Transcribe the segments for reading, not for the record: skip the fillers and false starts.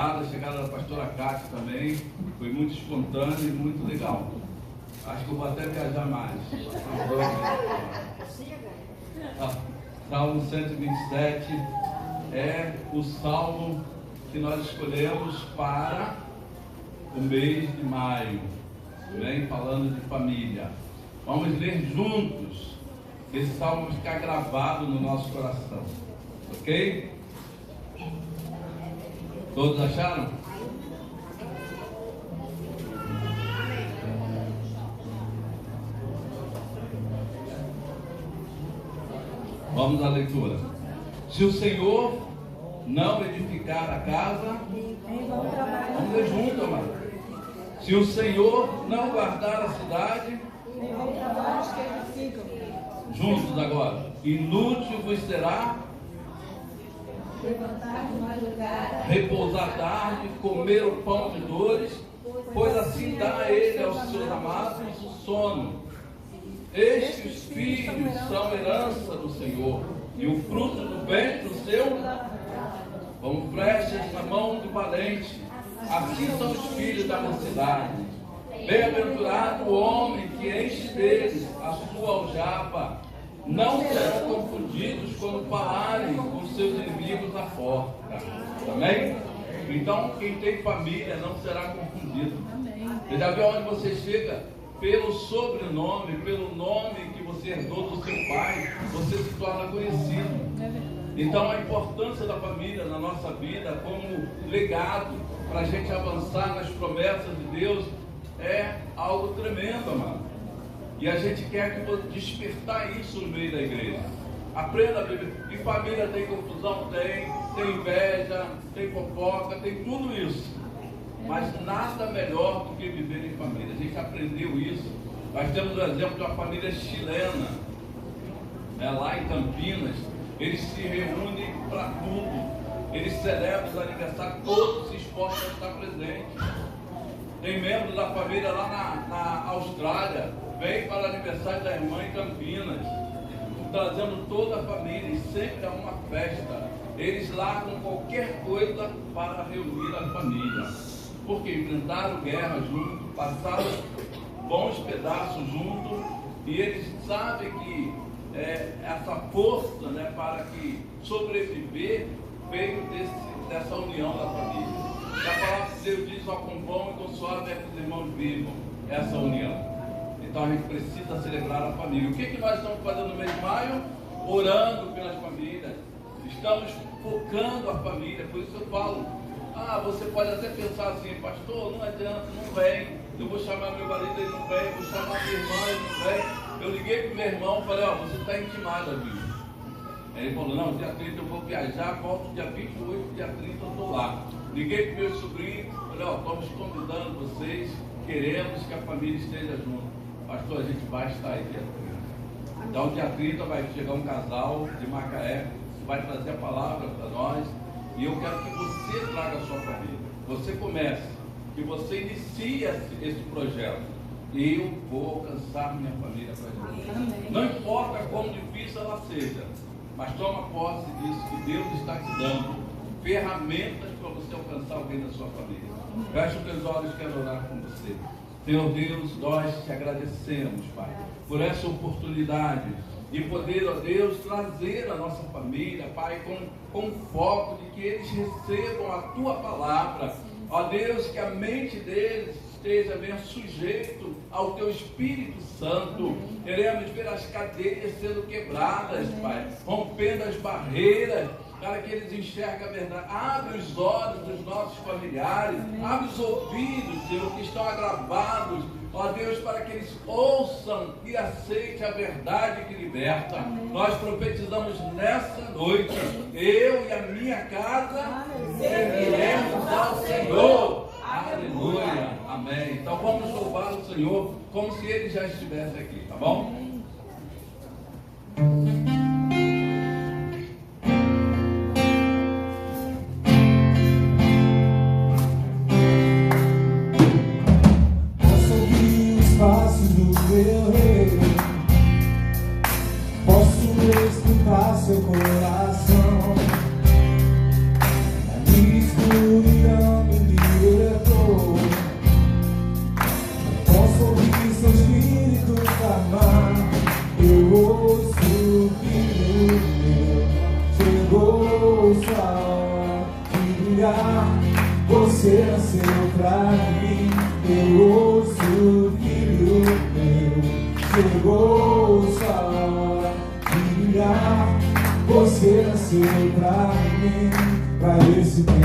a chegada da pastora Cátia também foi muito espontânea e muito legal. Acho que eu vou até viajar mais. Salmo 127 é o salmo que nós escolhemos para o mês de maio, né? Falando de família. Vamos ler juntos. Esse salmo vai ficar gravado no nosso coração. Ok? Todos acharam? Vamos à leitura. Se o Senhor não edificar a casa, vamos ler junto, amado. Se o Senhor não guardar a cidade, juntos agora, inútil vos será levantar de madrugada, repousar tarde, comer o pão de dores, pois assim dá ele aos seus amados o sono. Estes filhos são herança do Senhor, e o fruto do ventre do seu, como flechas na mão do valente. Assim são os filhos da mocidade. Bem-aventurado o homem que enche deles a sua aljava. Não serão confundidos quando falarem com seus inimigos à porta. Amém? Então, quem tem família não será confundido. Você já viu onde você chega? Pelo sobrenome, pelo nome que você herdou do seu pai, você se torna conhecido. Então, a importância da família na nossa vida como legado para a gente avançar nas promessas de Deus é algo tremendo, amado. E a gente quer que despertar isso no meio da igreja. Aprenda a viver. E família tem confusão? Tem inveja, tem fofoca, tem tudo isso. Mas nada melhor do que viver em família. A gente aprendeu isso. Nós temos o exemplo de uma família chilena, lá em Campinas. Eles se reúnem para tudo. Eles celebram os aniversários, todos se esforçam para estar presentes. Tem membros da família lá na Austrália, vem para o aniversário da irmã em Campinas, trazendo toda a família, e sempre há uma festa. Eles largam qualquer coisa para reunir a família, porque enfrentaram guerra junto, passaram bons pedaços junto, e eles sabem que essa força, né, para que sobreviver veio dessa união da família. E a palavra de Deus diz: ó, com pão e com suave é que os irmãos vivam essa união. Então a gente precisa celebrar a família. O que nós estamos fazendo no mês de maio? Orando pelas famílias. Estamos focando a família. Por isso eu falo, você pode até pensar assim: pastor, não adianta, não vem. Eu vou chamar meu marido, ele não vem. Vou chamar minha irmã, ele não vem. Eu liguei para o meu irmão e falei: você está intimado aqui. Aí ele falou: não, dia 30 eu vou viajar, volto dia 28, dia 30 eu estou lá. Liguei para o meu sobrinho, falei: estamos convidando vocês, queremos que a família esteja junto. Pastor, a gente vai estar aí dia 30. Então, dia 30 vai chegar um casal de Macaé, que vai trazer a palavra para nós, e eu quero que você traga a sua família. Você comece, que você inicie esse projeto. E eu vou alcançar minha família para Jesus. Não importa quão difícil ela seja, mas toma posse disso, que Deus está te dando ferramentas para você alcançar alguém da sua família. Feche os teus olhos, quero orar com você. Senhor Deus, nós te agradecemos, Pai, por essa oportunidade de poder, ó Deus, trazer a nossa família, Pai, com foco de que eles recebam a Tua palavra. Ó Deus, que a mente deles esteja bem sujeito ao Teu Espírito Santo. Queremos ver as cadeias sendo quebradas, Pai, rompendo as barreiras, para que eles enxerguem a verdade. Abre os olhos dos nossos familiares, abre os ouvidos, Senhor, que estão agravados, ó Deus, para que eles ouçam e aceitem a verdade que liberta. Nós profetizamos nessa noite: eu e a minha casa serviremos ao Senhor. Aleluia, amém. Então vamos louvar o Senhor como se Ele já estivesse aqui, tá bom? Posso ouvir os passos do teu rei, posso escutar seu coração na minha escuridão. brilhar. Você nasceu pra mim, eu ouço, filho meu. Chegou sua hora de brilhar. Você nasceu pra mim, pra esse tempo.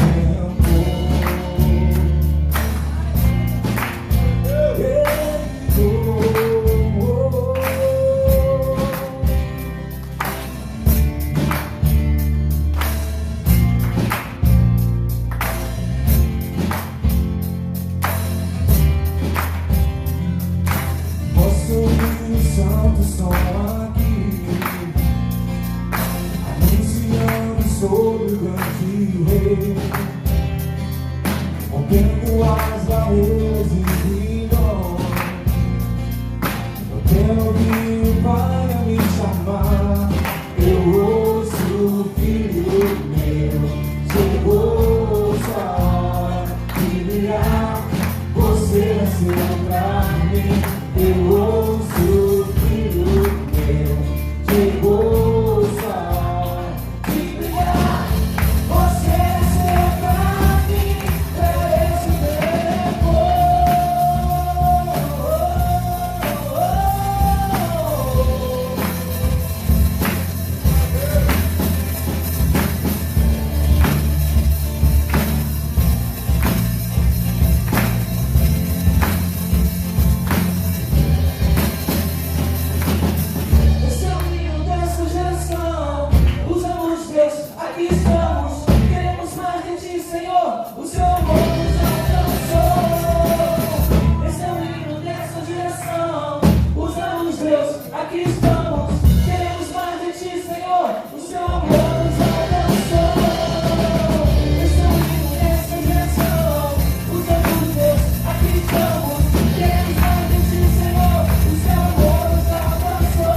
Santos estão aqui, anunciando sobre o grande rei, rompendo as barreiras e vindo. Eu quero ouvir o Pai a me chamar. Eu ouço, filho meu, chegou sua hora de brilhar. Você nasceu pra mim, eu ouço. Chegou sua hora de brilhar. Você nasceu pra mim, pra esse tempo. Esse é o menino dessa geração. Usamos Deus, aqui estamos. Queremos mais de ti, Senhor. O seu amor nos alcançou. Esse é o menino dessa geração. Usamos Deus, aqui estamos. Queremos mais de ti, Senhor. O seu amor nos alcançou. Esse é o menino dessa geração. Usamos Deus, aqui estamos. Queremos mais de ti, Senhor. O seu amor nos alcançou.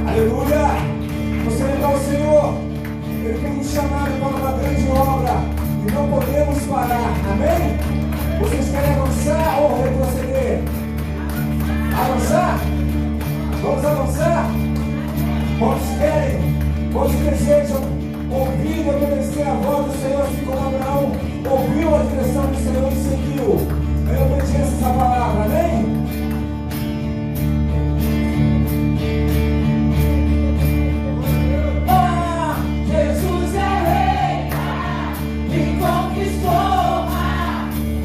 Aleluia! Você lembrar o Senhor, Ele tem nos chamado para uma grande obra e não podemos parar, amém? Vocês querem avançar ou retroceder? Avançar? Vamos avançar? Quantos querem? Quantos desejam ouvir e obedecer a voz do Senhor, assim como Abraão ouviu a direção do Senhor e seguiu? Em obediência a essa palavra, amém? Jesus é rei, me conquistou,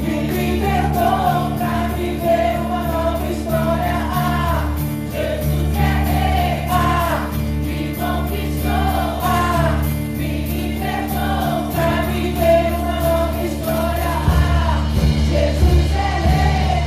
me libertou pra viver uma nova história. Jesus é rei, me conquistou, me libertou pra viver uma nova história. Jesus é rei,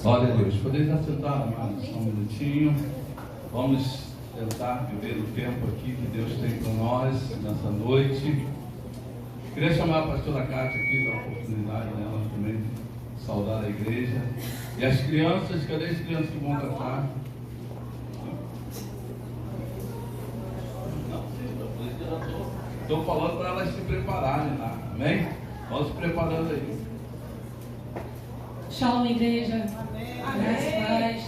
Glória a Deus. Podeis assentar, amados, só um minutinho. Vamos tentar viver o tempo aqui que Deus tem com nós nessa noite. Queria chamar a pastora Cátia aqui, dar a oportunidade dela também de saudar a igreja. E as crianças, cadê as crianças que vão cantar? Estou falando para elas se prepararem lá, amém? Vamos se preparando aí. Shalom, igreja. Graças a Deus.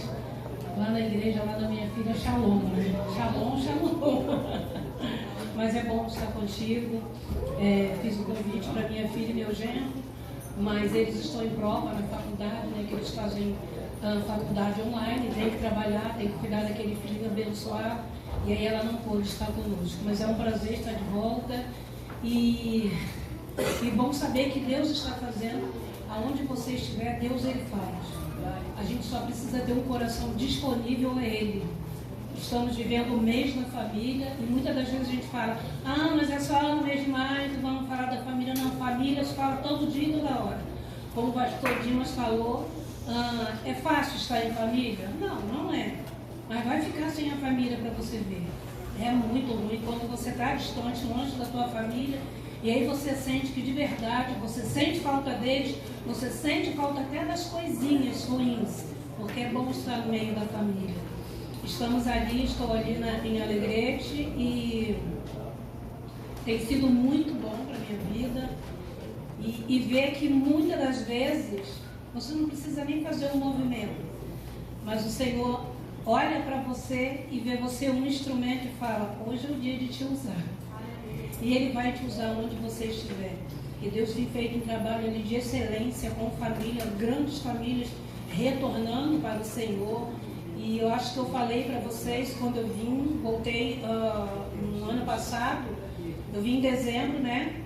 Lá na igreja, lá da minha filha, Shalom, né? Shalom, Shalom. Mas é bom estar contigo. Fiz um convite para minha filha e meu genro, mas eles estão em prova na faculdade, né? Que eles fazem faculdade online, tem que trabalhar, tem que cuidar daquele filho abençoado. E aí ela não pôde estar conosco. Mas é um prazer estar de volta. E bom saber que Deus está fazendo. Aonde você estiver, Deus Ele faz. A gente só precisa ter um coração disponível a Ele. Estamos vivendo um mês na família e muitas das vezes a gente fala: ah, mas é só um mês mais, vamos falar da família. Não, família se fala todo dia e toda hora. Como o pastor Dimas falou, é fácil estar em família? Não, não é. Mas vai ficar sem a família para você ver. É muito ruim quando você está distante, longe da tua família. E aí você sente que de verdade, você sente falta deles, você sente falta até das coisinhas ruins, porque é bom estar no meio da família. Estamos ali, estou ali em Alegrete e tem sido muito bom para a minha vida. E ver que muitas das vezes você não precisa nem fazer um movimento, mas o Senhor olha para você e vê você um instrumento e fala: hoje é o dia de te usar. E Ele vai te usar onde você estiver. E Deus tem feito um trabalho ali de excelência com família, grandes famílias retornando para o Senhor. E eu acho que eu falei para vocês quando eu vim, voltei no ano passado, eu vim em dezembro, né?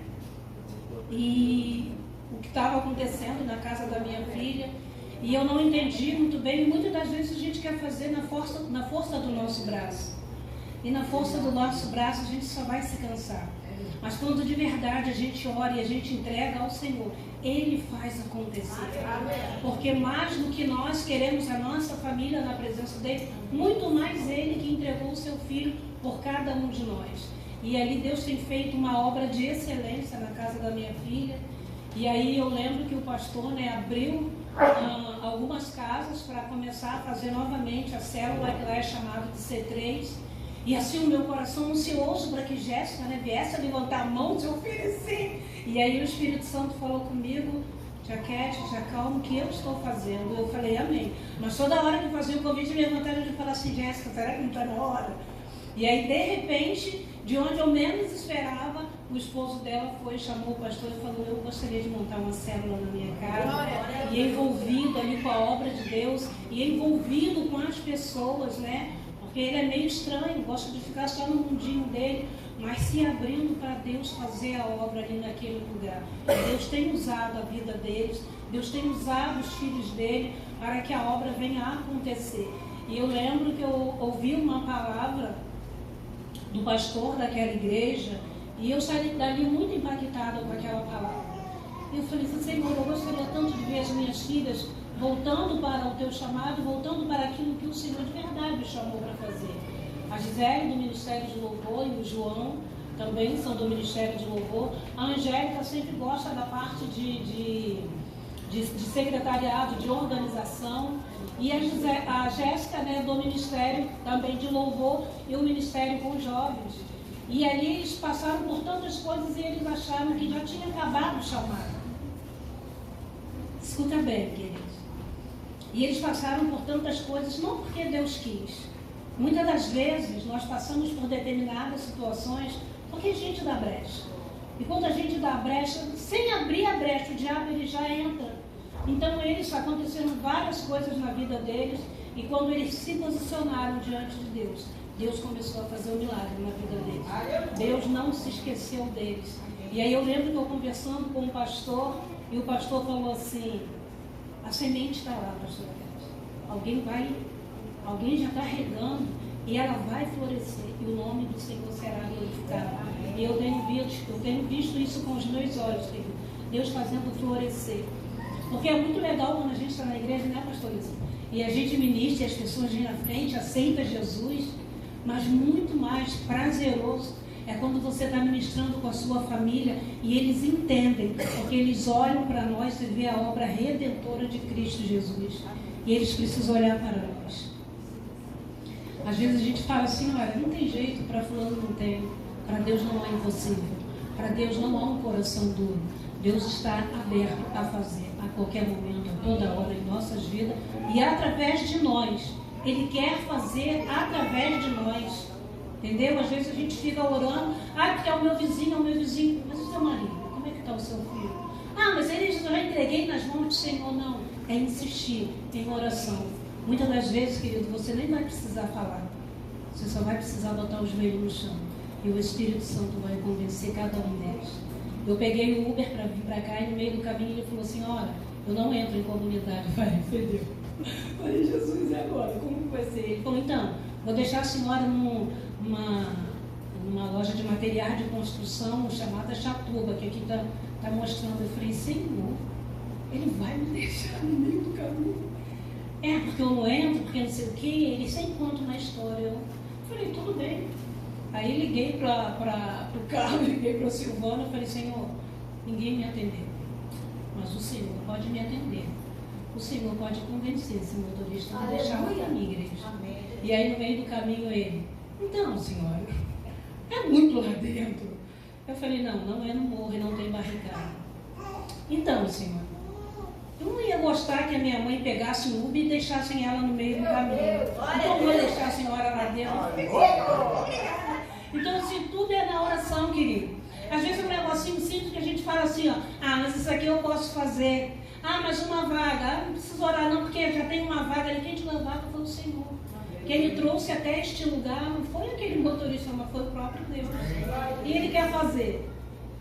E o que estava acontecendo na casa da minha filha, e eu não entendi muito bem. E muitas das vezes a gente quer fazer na força do nosso braço. E na força do nosso braço a gente só vai se cansar. Mas quando de verdade a gente ora e a gente entrega ao Senhor, Ele faz acontecer. Porque mais do que nós queremos a nossa família na presença dEle, muito mais Ele que entregou o seu Filho por cada um de nós. E ali Deus tem feito uma obra de excelência na casa da minha filha. E aí eu lembro que o pastor, né, abriu algumas casas para começar a fazer novamente a célula que lá é chamada de C3. E assim o meu coração ansioso para que Jéssica, né, viesse a levantar a mão, se oferecer. E aí o Espírito Santo falou comigo: Jaquete, já calma, o que eu estou fazendo? Eu falei: amém. Mas toda hora que eu fazia o convite, me levantaram e falar assim: Jéssica, será que não está na hora? E aí, de repente, de onde eu menos esperava, o esposo dela foi, chamou o pastor e falou: eu gostaria de montar uma célula na minha casa. E envolvido ali com a obra de Deus, e envolvido com as pessoas, né? Porque ele é meio estranho, gosta de ficar só no mundinho dele, mas se abrindo para Deus fazer a obra ali naquele lugar. Deus tem usado a vida deles, Deus tem usado os filhos dele para que a obra venha a acontecer. E eu lembro que eu ouvi uma palavra do pastor daquela igreja, e eu saí dali muito impactada com aquela palavra. E eu falei assim: Senhor, eu gostaria tanto de ver as minhas filhas voltando para o teu chamado, voltando para aquilo que o Senhor de verdade me chamou para fazer. A Gisele do Ministério de Louvor e o João também são do Ministério de Louvor. A Angélica sempre gosta da parte de secretariado, de organização. E a Jéssica, né, do Ministério também de Louvor e o Ministério com jovens. E ali eles passaram por tantas coisas e eles acharam que já tinha acabado o chamado. Escuta bem, queridos. E eles passaram por tantas coisas, não porque Deus quis. Muitas das vezes nós passamos por determinadas situações porque a gente dá brecha. E quando a gente dá brecha, sem abrir a brecha, o diabo ele já entra. Então eles, aconteceram várias coisas na vida deles, e quando eles se posicionaram diante de Deus, Deus começou a fazer um milagre na vida deles. Deus não se esqueceu deles. E aí eu lembro que eu conversando com um pastor, e o pastor falou assim: a semente está lá, pastora Cátia. Alguém já está regando e ela vai florescer, e o nome do Senhor será glorificado. E eu tenho visto isso com os meus olhos, querido. Deus fazendo florescer. Porque é muito legal quando a gente está na igreja, né, pastor Isa? e a gente ministra e as pessoas vêm à frente, aceita Jesus, mas muito mais prazeroso é quando você está ministrando com a sua família e eles entendem, porque eles olham para nós e vê a obra redentora de Cristo Jesus. E eles precisam olhar para nós. Às vezes a gente fala assim, olha, não tem jeito, para fulano não tem, para Deus não é impossível, para Deus não há um coração duro. Deus está aberto a fazer a qualquer momento, a toda hora em nossas vidas e através de nós. Ele quer fazer através de nós. Entendeu? Às vezes a gente fica orando, porque é o meu vizinho, mas o seu marido, como é que está o seu filho? Mas eles já entreguei nas mãos do Senhor. Não, é insistir em oração. Muitas das vezes, querido, você nem vai precisar falar, você só vai precisar botar os joelhos no chão e o Espírito Santo vai convencer cada um deles. Eu peguei o Uber para vir para cá e no meio do caminho ele falou assim, olha, eu não entro em comunidade. Falei, Jesus, e agora? Como vai ser? Ele falou, então, vou deixar a senhora numa loja de materiais de construção chamada Chatuba, que aqui está mostrando. Eu falei, Senhor, ele vai me deixar no meio do caminho. Porque eu não entro, porque não sei o que, ele sempre conta uma história. Eu falei, tudo bem. Aí liguei para o carro, liguei para a Silvana, eu falei, Senhor, ninguém me atendeu, mas o Senhor pode me atender. O Senhor pode convencer esse motorista a deixar a minha igreja. Amém. E aí no meio do caminho ele, então senhora, é muito lá dentro. Eu falei, não é no morro e não tem barricada. Então senhora, eu não ia gostar que a minha mãe pegasse um Uber e deixassem ela no meio do caminho. Então eu vou deixar a senhora lá dentro. Então assim, tudo é na oração, querido. Às vezes é um negocinho simples que a gente fala assim, mas isso aqui eu posso fazer. Mas uma vaga, não preciso orar não, porque já tem uma vaga ali. Quem te deu a vaga foi o Senhor. Quem me trouxe até este lugar não foi aquele motorista, mas foi o próprio Deus. E Ele quer fazer.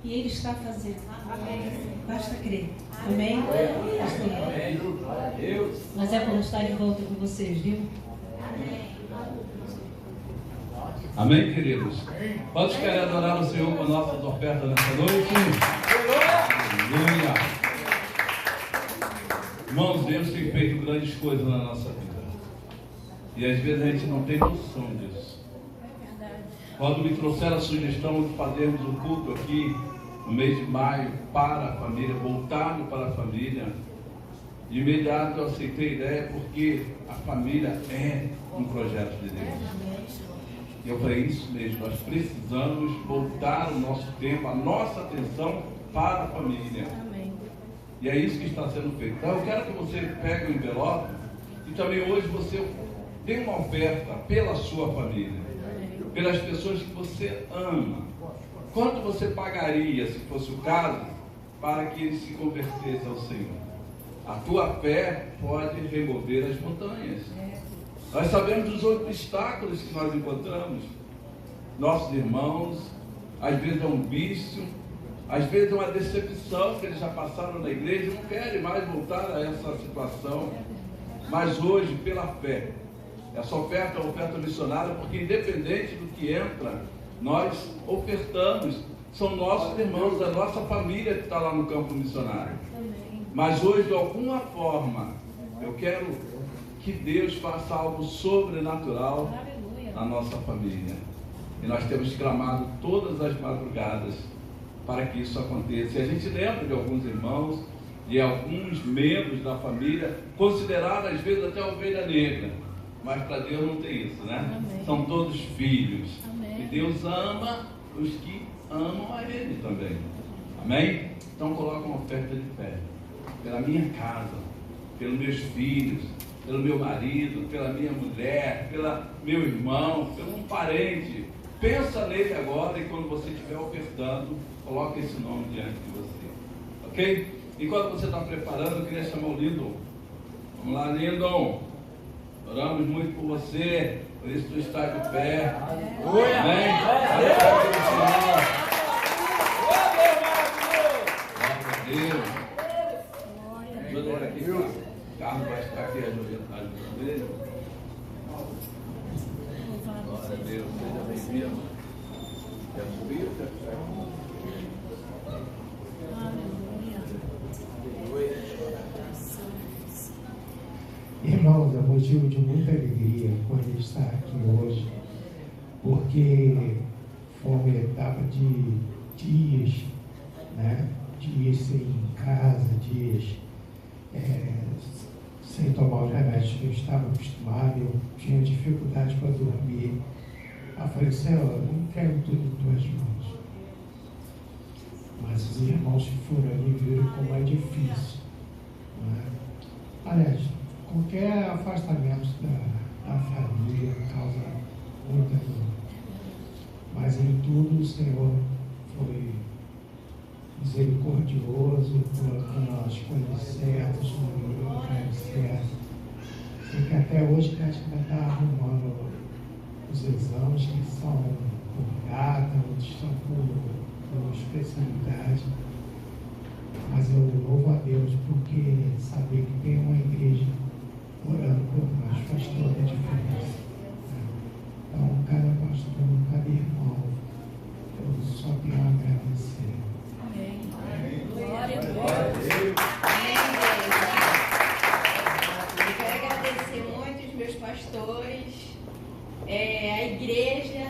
E Ele está fazendo. Amém. Basta crer. Amém? Amém. Mas é bom estar de volta com vocês, viu? Amém, queridos? Quantos querem adorar o Senhor com nossas ofertas nessa noite? Aleluia! Irmãos, Deus tem feito grandes coisas na nossa vida. E às vezes a gente não tem noção disso. Quando me trouxeram a sugestão de fazermos um culto aqui no mês de maio para a família, voltado para a família, de imediato eu aceitei a ideia porque a família é um projeto de Deus. E eu falei, isso mesmo, nós precisamos voltar o nosso tempo, a nossa atenção para a família. E é isso que está sendo feito. Então eu quero que você pegue o envelope e também hoje você dê uma oferta pela sua família, pelas pessoas que você ama. Quanto você pagaria, se fosse o caso, para que eles se convertessem ao Senhor? A tua fé pode remover as montanhas. Nós sabemos dos obstáculos que nós encontramos. Nossos irmãos, às vezes é um vício, às vezes é uma decepção que eles já passaram na igreja e não querem mais voltar a essa situação. Mas hoje, pela fé, essa oferta é uma oferta missionária, porque independente do que entra, nós ofertamos. São nossos irmãos, a nossa família que está lá no campo missionário. Mas hoje, de alguma forma, eu quero que Deus faça algo sobrenatural na nossa família. E nós temos clamado todas as madrugadas para que isso aconteça. E a gente lembra de alguns irmãos, de alguns membros da família, considerados às vezes até ovelha negra. Mas para Deus não tem isso, né? Amém. São todos filhos. Amém. E Deus ama os que amam a Ele também. Amém? Então coloca uma oferta de fé. Pela minha casa, pelos meus filhos, pelo meu marido, pela minha mulher, pelo meu irmão, pelo um parente. Pensa nele agora e quando você estiver ofertando, coloque esse nome diante de você. Ok? Enquanto você está preparando, eu queria chamar o Lindon. Vamos lá, Lindon. Oramos muito por você, por isso tu está de pé. Amém? Glória a Deus. Ajuda ele aqui, o carro vai estar aqui ajudando ele. Glória a Deus, seja bem-vindo. Quer subir ou quer ficar? Irmãos, eu motivo de muita alegria por ele estar aqui hoje, porque foi uma etapa de dias, né? Dias sem ir em casa, dias sem tomar os remédios que eu estava acostumado, eu tinha dificuldade para dormir. Eu falei, Senhor, eu não quero tudo em tuas mãos. Mas os irmãos que foram ali viram como é difícil. Né? Aliás, qualquer afastamento da família causa muita dor. Mas em tudo o Senhor foi misericordioso, colocando as coisas certas, no lugar certo. Sei que até hoje a gente ainda está arrumando os exames que são por data, outros estão por especialidade. Mas eu louvo a Deus porque saber que tem uma igreja orando por nós faz toda a diferença. Então, cada pastor, cada irmão, eu só tenho a agradecer. Amém. Glória a Deus. Eu quero agradecer muito os meus pastores, a igreja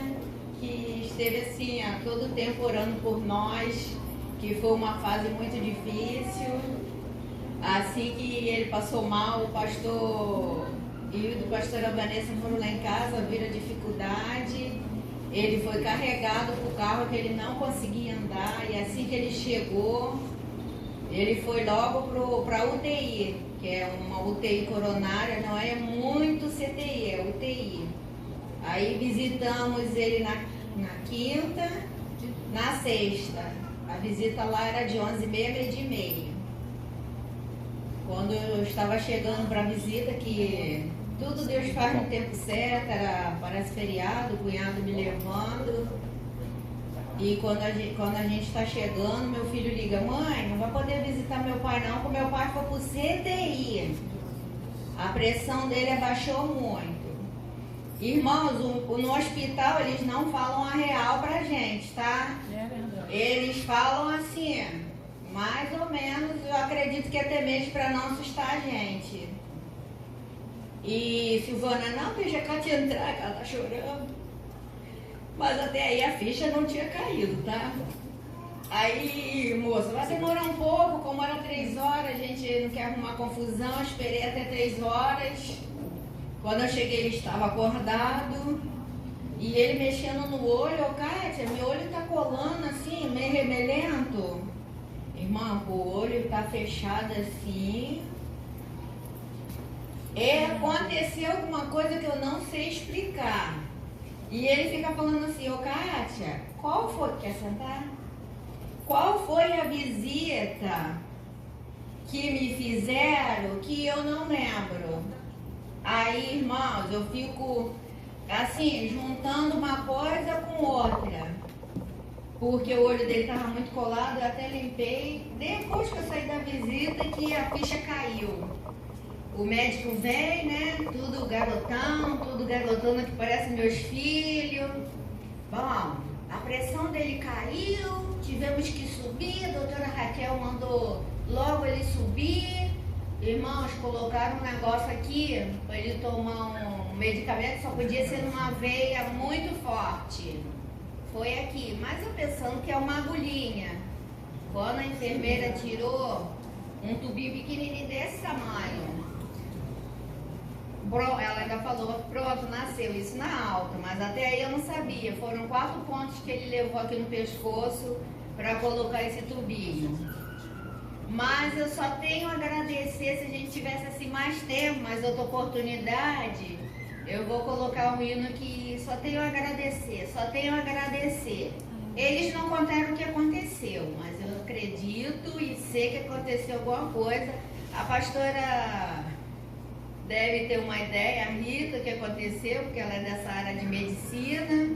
que esteve assim a todo tempo orando por nós, que foi uma fase muito difícil. Assim que ele passou mal, o pastor e o pastora Vanessa foram lá em casa, viram a dificuldade. Ele foi carregado para o carro que ele não conseguia andar, e assim que ele chegou, ele foi logo para a UTI, que é uma UTI coronária, não é muito CTI, é UTI. Aí visitamos ele na quinta, na sexta. A visita lá era de 11h30, meio-dia. Quando eu estava chegando para a visita, que tudo Deus faz no tempo certo, parece feriado, o cunhado me levando. E quando a gente está chegando, meu filho liga, mãe, não vai poder visitar meu pai não, porque meu pai foi pro CTI. A pressão dele abaixou muito. Irmãos, no hospital eles não falam a real pra gente, tá? Eles falam assim, mais ou menos, eu acredito que até mesmo para não assustar a gente. E Silvana, não, deixa a Cátia entrar, que ela tá chorando. Mas até aí a ficha não tinha caído, tá? Aí, moça, vai demorar um pouco, como era 3 horas, a gente não quer arrumar confusão, esperei até 3 horas. Quando eu cheguei, ele estava acordado. E ele mexendo no olho, Kátia, meu olho tá colando assim, meio remelento. Irmã, o olho tá fechado assim. Aconteceu alguma coisa que eu não sei explicar. E ele fica falando assim, Kátia, qual foi? Quer sentar? Qual foi a visita que me fizeram que eu não lembro? Aí, irmãos, eu fico assim, juntando uma coisa com outra. Porque o olho dele estava muito colado, eu até limpei. Depois que eu saí da visita, que a ficha caiu. O médico vem, né? Tudo garotona que parece meus filhos. Bom, a pressão dele caiu, tivemos que subir, a doutora Raquel mandou logo ele subir. Irmãos, colocaram um negócio aqui para ele tomar um medicamento, só podia ser numa veia muito forte. Foi aqui, mas eu pensando que é uma agulhinha. Quando a enfermeira tirou um tubinho pequenininho desse tamanho, ela ainda falou, pronto, nasceu, isso na alta, mas até aí eu não sabia. Foram 4 pontos que ele levou aqui no pescoço para colocar esse tubinho. Mas eu só tenho a agradecer, se a gente tivesse assim mais tempo, mais outra oportunidade, eu vou colocar um hino que só tenho a agradecer, só tenho a agradecer. Eles não contaram o que aconteceu, mas eu acredito e sei que aconteceu alguma coisa. A pastora deve ter uma ideia, a Rita, que aconteceu, porque ela é dessa área de medicina,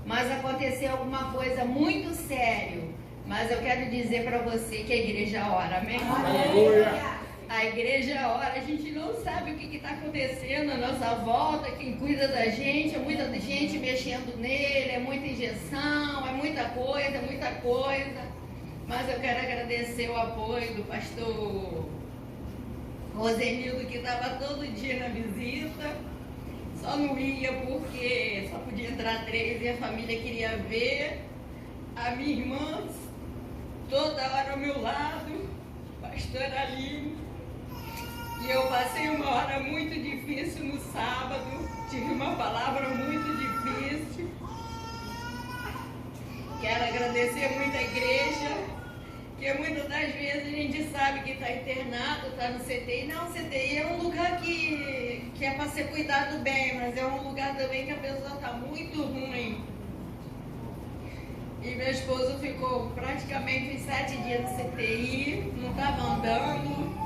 mas aconteceu alguma coisa muito séria. Mas eu quero dizer para você que a igreja ora, amém? Aleluia! A igreja ora, a gente não sabe o que está acontecendo à nossa volta, quem cuida da gente, é muita gente mexendo nele, é muita injeção, é muita coisa. Mas eu quero agradecer o apoio do pastor Rosenildo, que estava todo dia na visita, só não ia porque só podia entrar 3 e a família queria ver. A minha irmã, toda hora ao meu lado, pastora Aline. E eu passei uma hora muito difícil no sábado, tive uma palavra muito difícil. Quero agradecer muito a igreja, porque muitas das vezes a gente sabe que está internado, está no CTI. Não, CTI é um lugar que é para ser cuidado bem, mas é um lugar também que a pessoa está muito ruim. E meu esposo ficou praticamente uns 7 dias no CTI, não estava andando.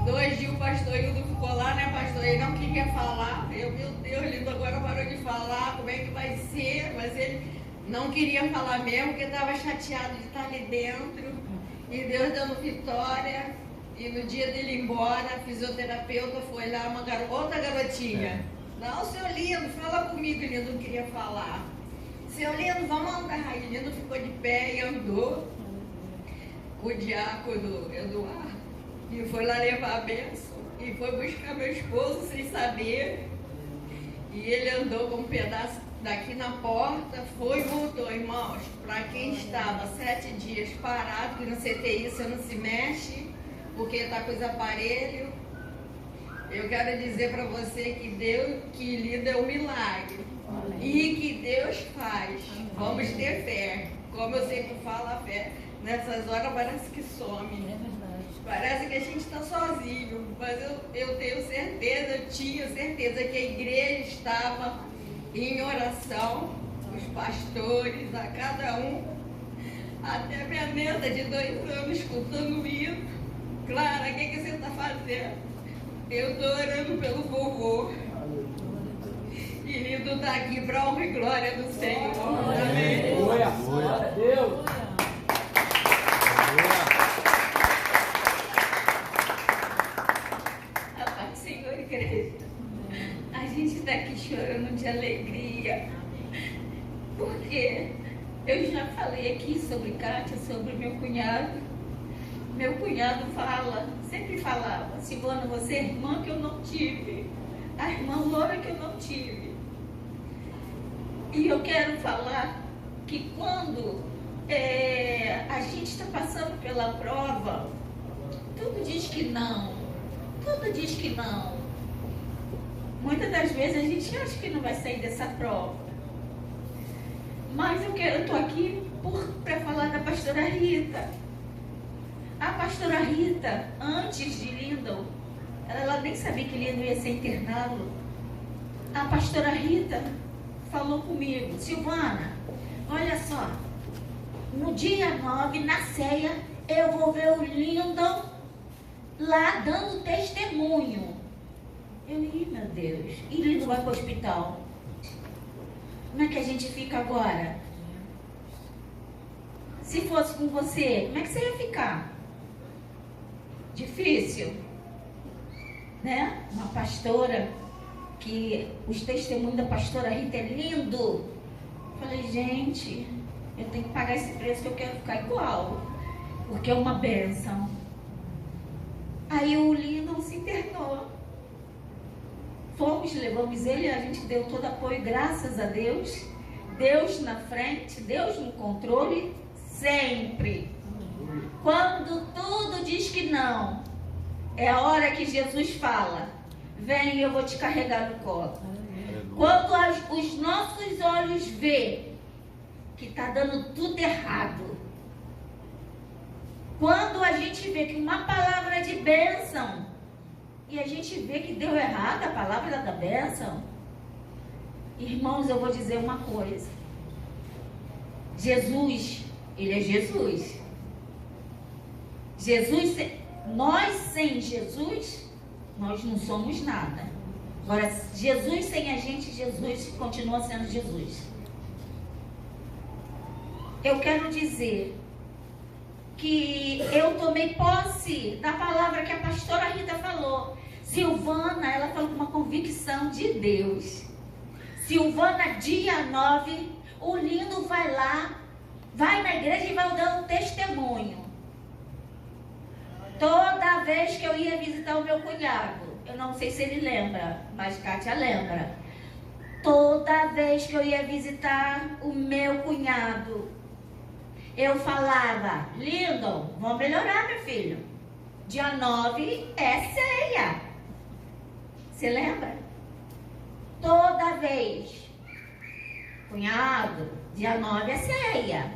2 dias o pastor Hildo ficou lá, né, pastor? Ele não queria falar. Meu Deus, Lindo agora parou de falar, como é que vai ser? Mas ele não queria falar mesmo, porque estava chateado de estar ali dentro. E Deus dando vitória. E no dia dele ir embora, a fisioterapeuta foi lá, outra garotinha. Não, seu Lindo, fala comigo. Lindo não queria falar. Seu Lindo, vamos andar. E Lindo ficou de pé e andou. O diácono Eduardo. E foi lá levar a bênção. E foi buscar meu esposo sem saber. E ele andou com um pedaço daqui na porta, foi e voltou, irmãos. Para quem estava 7 dias parado, que no CTI você não se mexe, porque está com os aparelhos. Eu quero dizer para você que Deus, que Lindo é um milagre. E que Deus faz. Vamos ter fé. Como eu sempre falo, a fé nessas horas parece que some. Parece que a gente está sozinho. Mas eu tenho certeza, eu tinha certeza que a igreja estava em oração, os pastores, a cada um. Até minha neta de 2 anos escutando isso. Clara, o que você está fazendo? Eu estou orando pelo vovô. E Lindo está aqui para honra e glória do Senhor. Amém. Glória a Deus. A paz do Senhor, igreja. A gente está aqui chorando de alegria. Porque eu já falei aqui sobre Kátia, sobre meu cunhado. Meu cunhado sempre falava: Silvana, você é a irmã que eu não tive. A irmã Loura que eu não tive. E eu quero falar que quando a gente está passando pela prova, tudo diz que não. Tudo diz que não. Muitas das vezes a gente acha que não vai sair dessa prova. Mas eu estou aqui para falar da pastora Rita. A pastora Rita, antes de Lindo, ela nem sabia que Lindo ia ser internado. A pastora Rita falou comigo: Silvana, olha só, no dia 9, na ceia, eu vou ver o Lindo lá dando testemunho. Eu disse: meu Deus, e Lindo vai para o hospital? Como é que a gente fica agora? Se fosse com você, como é que você ia ficar? Difícil, né? Uma pastora, que os testemunhos da pastora Rita é lindo. Falei: gente, eu tenho que pagar esse preço, que eu quero ficar igual, porque é uma bênção. Aí o Lindo se internou. Fomos, levamos ele, a gente deu todo apoio, graças a Deus. Deus na frente, Deus no controle, sempre. Quando tudo diz que não, é a hora que Jesus fala: vem, eu vou te carregar no colo. Quando os nossos olhos vê que está dando tudo errado, quando a gente vê que uma palavra de bênção, e a gente vê que deu errado a palavra da bênção, irmãos, eu vou dizer uma coisa: Jesus, Ele é Jesus. Nós sem Jesus, nós não somos nada. Agora, Jesus sem a gente, Jesus continua sendo Jesus. Eu quero dizer que eu tomei posse da palavra que a pastora Rita falou. Silvana, ela falou com uma convicção de Deus. Silvana, dia 9, o Lindo vai lá, vai na igreja e vai dar um testemunho. Toda Toda vez que eu ia visitar o meu cunhado, eu não sei se ele lembra, mas Kátia lembra. Toda vez que eu ia visitar o meu cunhado, eu falava: Lindon, vamos melhorar, meu filho. Dia 9 é ceia. Você lembra? Toda vez. Cunhado, dia 9 é ceia.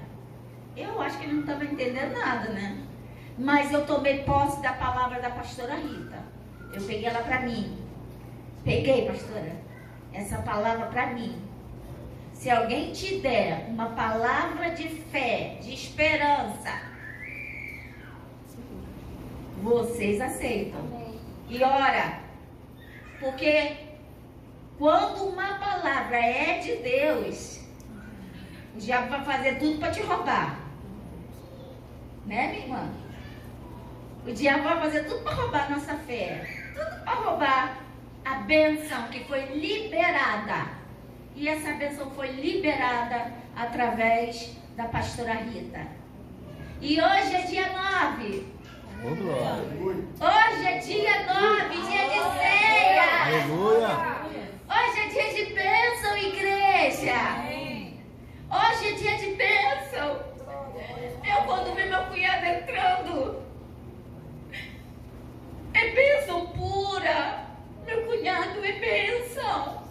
Eu acho que ele não estava entendendo nada, né? Mas eu tomei posse da palavra da pastora Rita. Eu peguei ela para mim. Peguei, pastora, essa palavra para mim. Se alguém te der uma palavra de fé, de esperança, vocês aceitam. E ora, porque quando uma palavra é de Deus, o diabo vai fazer tudo para te roubar. Né, minha irmã? O diabo vai fazer tudo para roubar a nossa fé. Tudo para roubar a bênção que foi liberada. E essa bênção foi liberada através da pastora Rita. E hoje é dia 9. Hoje é dia 9, dia de ceia. Aleluia. Hoje é dia de bênção, igreja. Hoje é dia de bênção. Eu, quando vi meu cunhado entrando, é bênção pura. Meu cunhado é bênção.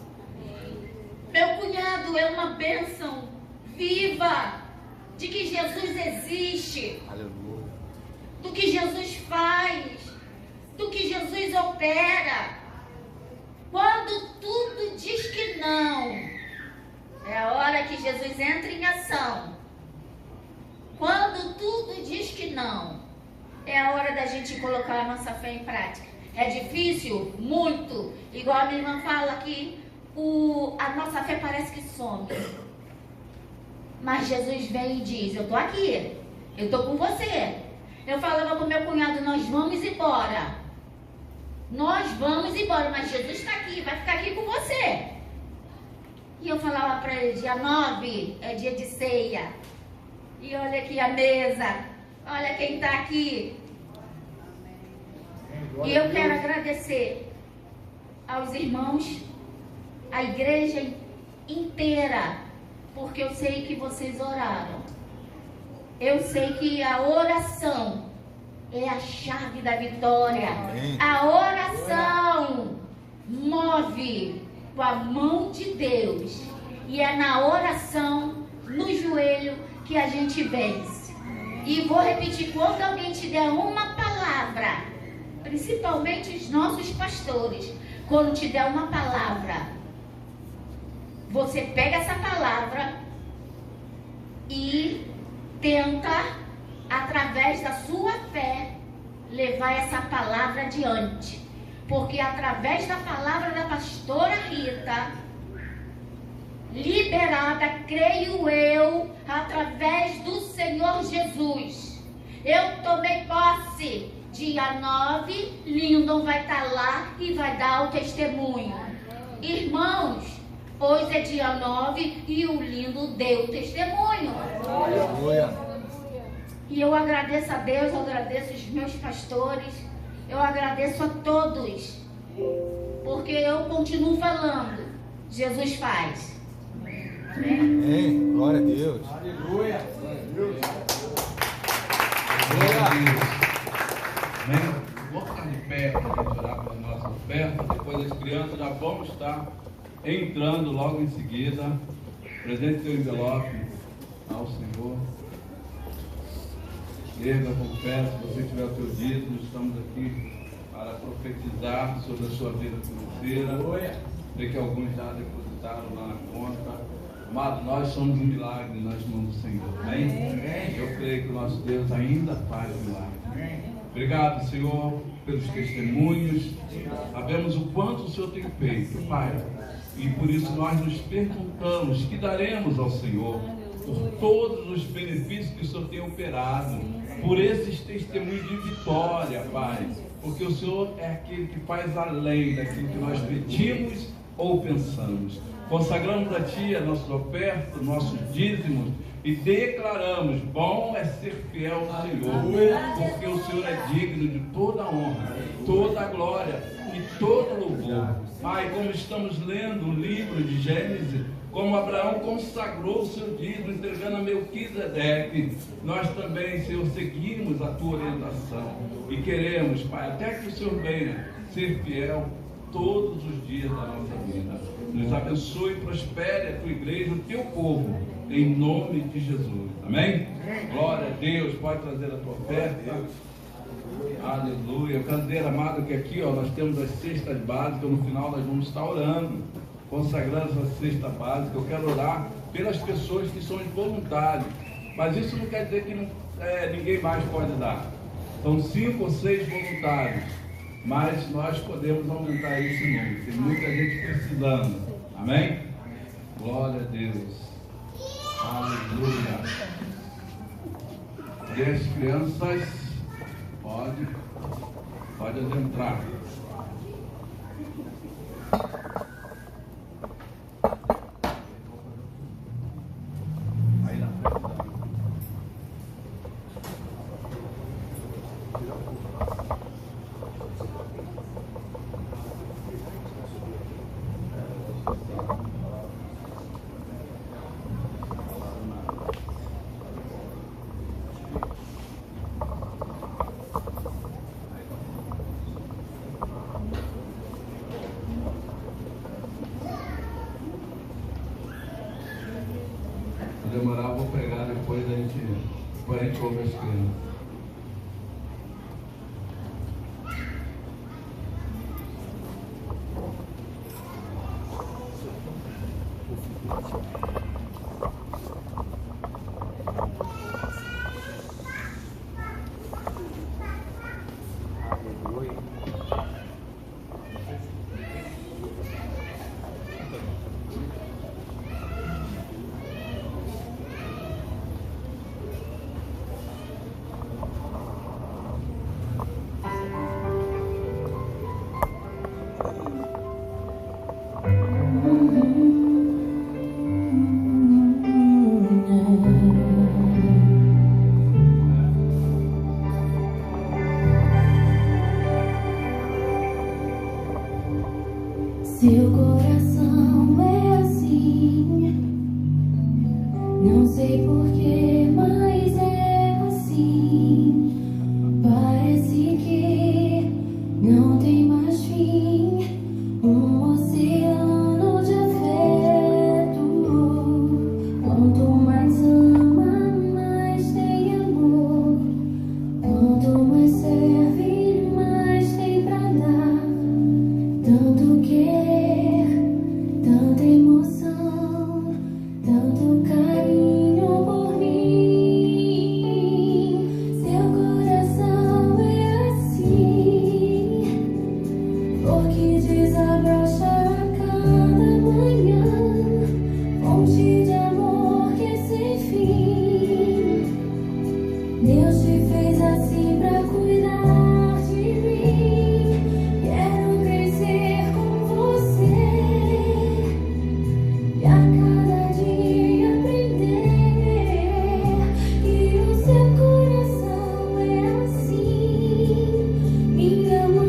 Meu cunhado é uma bênção viva de que Jesus existe. Aleluia. Do que Jesus faz, do que Jesus opera. Quando tudo diz que não, é a hora que Jesus entra em ação. Quando tudo diz que não, é a hora da gente colocar a nossa fé em prática. É difícil? Muito. Igual a minha irmã fala aqui, a nossa fé parece que some. Mas Jesus vem e diz: eu estou aqui, eu estou com você. Eu falava com meu cunhado: nós vamos embora. Nós vamos embora, mas Jesus está aqui, vai ficar aqui com você. E eu falava para ele: dia 9 é dia de ceia. E olha aqui a mesa, olha quem está aqui. E eu quero agradecer aos irmãos, a igreja inteira, porque eu sei que vocês oraram. Eu sei que a oração é a chave da vitória. Amém. A oração move com a mão de Deus. E é na oração, no joelho, que a gente vence. E vou repetir: quando alguém te der uma palavra, principalmente os nossos pastores, quando te der uma palavra, você pega essa palavra e tenta, através da sua fé, levar essa palavra adiante. Porque através da palavra da pastora Rita, liberada, creio eu, através do Senhor Jesus, eu tomei posse. Dia 9, Lindon vai estar lá e vai dar o testemunho. Irmãos, hoje é dia 9 e o Lindon deu o testemunho. Aleluia. E eu agradeço a Deus, eu agradeço os meus pastores, eu agradeço a todos, porque eu continuo falando: Jesus faz. Amém? Amém. Glória a Deus. Aleluia. Amém? Vamos ficar de pé para a gente orar pela nossa oferta. Depois as crianças já vão estar entrando logo em seguida. Presente seu envelope ao Senhor. Erga com fé, se você tiver o seu dízimo, estamos aqui para profetizar sobre a sua vida financeira. Sei que alguns já depositaram lá na conta. Amado, nós somos um milagre nas mãos do Senhor. Amém? Eu creio que o nosso Deus ainda faz milagre. Obrigado, Senhor, pelos testemunhos. Sabemos o quanto o Senhor tem feito, Pai. E por isso nós nos perguntamos: que daremos ao Senhor por todos os benefícios que o Senhor tem operado, por esses testemunhos de vitória, Pai. Porque o Senhor é aquele que faz além daquilo que nós pedimos ou pensamos. Consagramos a Ti a nossa oferta, nossos dízimos, e declaramos: bom é ser fiel ao Senhor, porque o Senhor é digno de toda a honra, toda a glória e todo louvor. Pai, como estamos lendo o livro de Gênesis, como Abraão consagrou o seu dízimo, entregando a Melquisedeque, nós também, Senhor, seguimos a tua orientação e queremos, Pai, até que o Senhor venha ser fiel todos os dias da nossa vida. Nos abençoe e prospere a tua igreja, o teu povo, em nome de Jesus. Amém? Glória a Deus. Pode trazer a tua oferta. Aleluia. Eu quero dizer, amado, que aqui nós temos as cestas básicas. No final nós vamos estar orando, consagrando essa cesta básica. Eu quero orar pelas pessoas que são voluntários, mas isso não quer dizer que ninguém mais pode dar. São 5 ou 6 voluntários, mas nós podemos aumentar esse número. Tem muita gente precisando. Amém? Glória a Deus. Aleluia. E as crianças pode adentrar. Aí na frente. Se demorar, eu vou pregar depois a gente ouve as crianças. Seu coração é assim, não sei porquê, mas é assim. Parece que não tem mais fim, oceano de afeto. Quanto mais ama, mais tem amor. Quanto mais serve, mais tem pra dar. Tanto querer, tanta emoção, tanto carinho por mim. Seu coração é assim, porque desabrocha a cada manhã, fonte de amor que é sem fim. Deus te fez assim pra cuidar de mim. Quero crescer com você e a cada dia aprender que o seu coração é assim, minha mãe.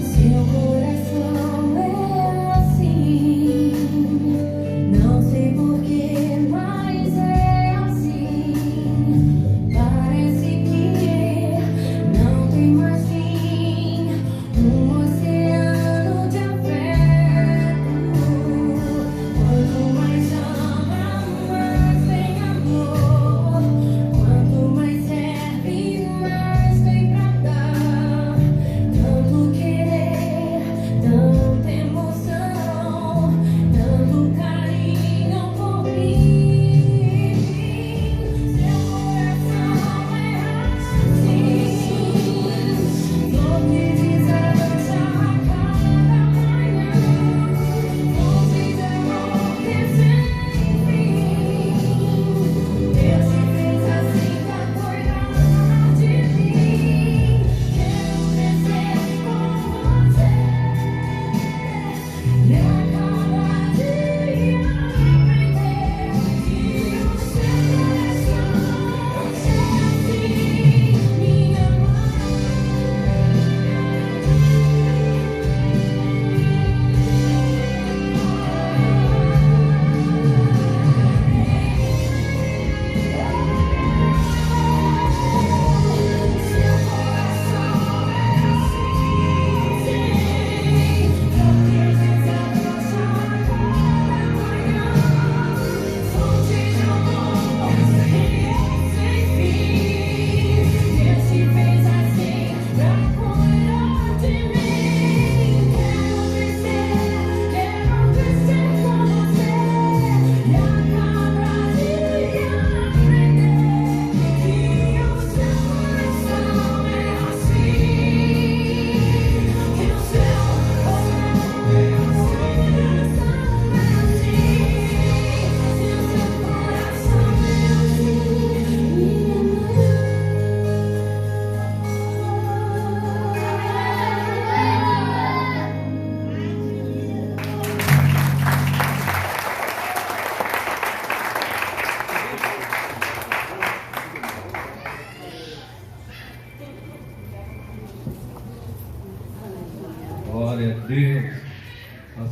Seu coração é assim, não sei porquê, mas é assim.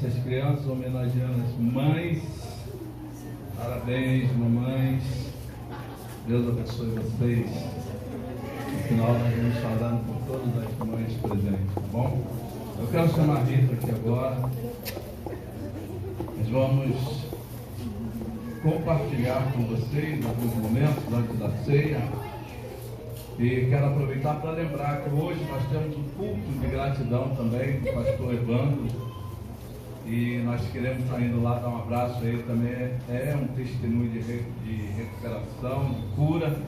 nossas crianças, homenageando as mães. Parabéns, mamães. Deus abençoe vocês. No final nós vamos falando por todas as mães presentes, tá bom? Eu quero chamar a Rita aqui agora. Nós vamos compartilhar com vocês alguns momentos antes da ceia. E quero aproveitar para lembrar que hoje nós temos um culto de gratidão também do pastor Evandro. E nós queremos estar indo lá dar um abraço a ele também. É um testemunho de recuperação, de cura.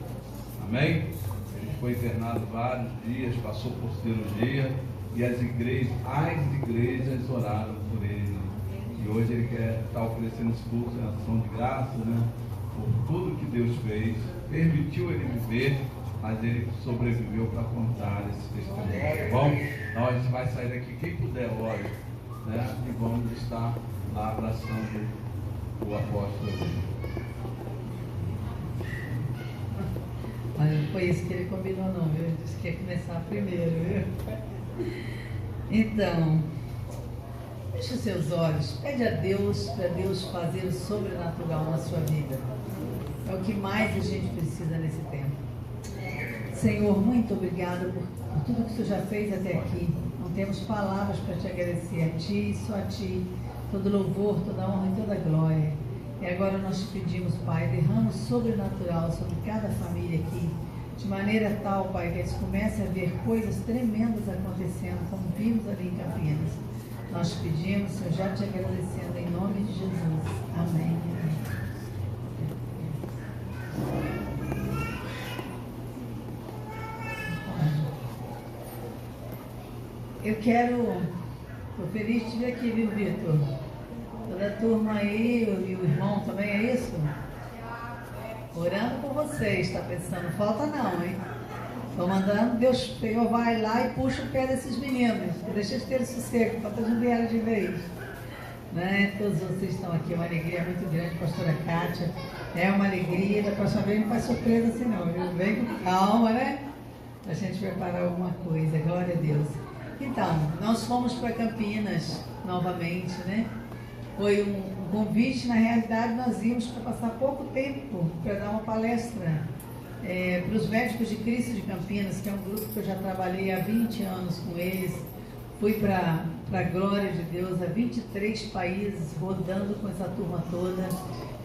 Amém? Ele foi internado vários dias, passou por cirurgia. E as igrejas oraram por ele. E hoje ele quer estar oferecendo esse culto em ação de graça, né? Por tudo que Deus fez. Permitiu ele viver, mas ele sobreviveu para contar esse testemunho. Tá bom? Então a gente vai sair daqui, quem puder, olha, né? E vamos estar lá abraçando o apóstolo. Mas não foi isso que ele combinou não, viu? Ele disse que ia começar primeiro, viu? Então, feche os seus olhos, pede a Deus para Deus fazer o sobrenatural na sua vida. É o que mais a gente precisa nesse tempo. Senhor, muito obrigada por tudo que o Senhor já fez até aqui. Não temos palavras para te agradecer, a Ti e só a Ti. Todo louvor, toda honra e toda glória. E agora nós te pedimos, Pai, derrama o sobrenatural sobre cada família aqui, de maneira tal, Pai, que eles comecem a ver coisas tremendas acontecendo, como vimos ali em Campinas. Nós te pedimos, Senhor, já te agradecendo em nome de Jesus. Amém. Estou feliz de te ver aqui, viu, Vitor? Toda a turma aí, e o irmão também, é isso? Orando por vocês, está pensando, falta não, hein? Estou mandando, Deus, Senhor, vai lá e puxa o pé desses meninos, deixa eles terem sossego, para eles não vierem de vez. Né? Todos vocês estão aqui, uma alegria muito grande, pastora Kátia, é uma alegria, da próxima vez não faz surpresa assim não, viu? Vem com calma, né? Para a gente preparar alguma coisa, glória a Deus. Então, nós fomos para Campinas novamente, né? Foi um convite, na realidade nós íamos para passar pouco tempo para dar uma palestra para os médicos de Cristo de Campinas, que é um grupo que eu já trabalhei há 20 anos com eles. Fui para a glória de Deus a 23 países, rodando com essa turma toda.